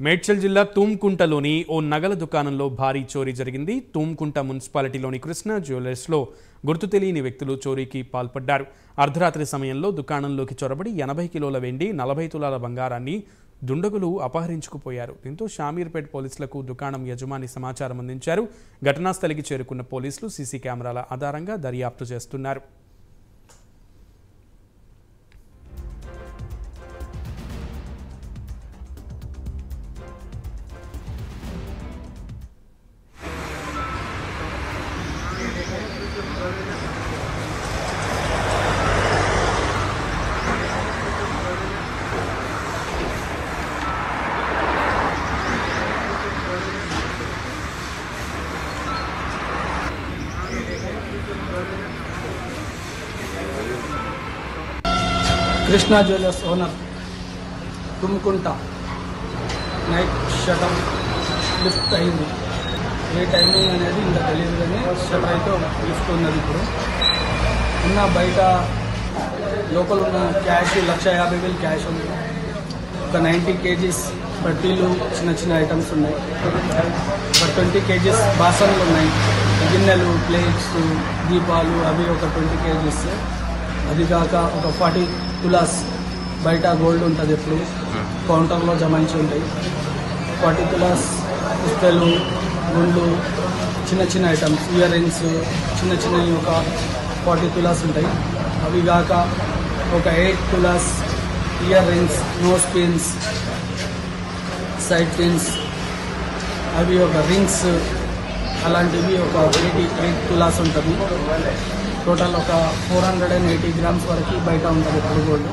మేడ్చల్ జిల్లా తూమ్కుంటలోని ఓ నగల దుకాణంలో భారీ చోరీ జరిగింది. తూమ్కుంట మున్సిపాలిటీలోని కృష్ణ జ్యువెలర్స్లో గుర్తు తెలియని వ్యక్తులు చోరీకి పాల్పడ్డారు. అర్ధరాత్రి సమయంలో దుకాణంలోకి చొరబడి 80 కిలోల వెండి, 40 తులాల బంగారాన్ని దుండగులు అపహరించుకుపోయారు. దీంతో షామీర్పేట్ పోలీసులకు దుకాణం యజమాని సమాచారం అందించారు. ఘటనా స్థలికి చేరుకున్న పోలీసులు సీసీ కెమెరాల ఆధారంగా దర్యాప్తు చేస్తున్నారు. Krishna jewellers owner Tumkunta night shutter lift అయింది. ఏ టైమింగ్ అనేది ఇంకా తెలియదు, కానీ షటర్ అయితే లిఫ్ట్ ఉన్నది. ఇప్పుడు ఉన్న బయట లోపల ఉన్న క్యాష్ 1,50,000 క్యాష్ ఉంది. ఒక 90 kgs బట్టీలు, చిన్న చిన్న ఐటమ్స్ ఉన్నాయి. ఒక 20 kgs బాసన్లు ఉన్నాయి, గిన్నెలు, ప్లేట్స్, దీపాలు, అవి ఒక 20 kgs. అది కాక ఒక 40 తులాస్ బయట గోల్డ్ ఉంటుంది, ఎప్పుడు కౌంటర్లో జమాయించి ఉంటాయి. 40 తులాస్ పుస్తలు, గుండ్లు, చిన్న చిన్న ఐటమ్స్, ఇయర్ రింగ్స్, చిన్న చిన్నవి ఒక 40 తులాస్ ఉంటాయి. అవి కాక ఒక 8 తులాస్ ear rings, nose pins, side pins, అవి ఒక రింగ్స్, అలాంటివి ఒక 88 తులాస్ ఉంటుంది. టోటల్ ఒక 480 గ్రామ్స్ వరకు బయట ఉంటుంది ఇప్పుడు గోల్డ్.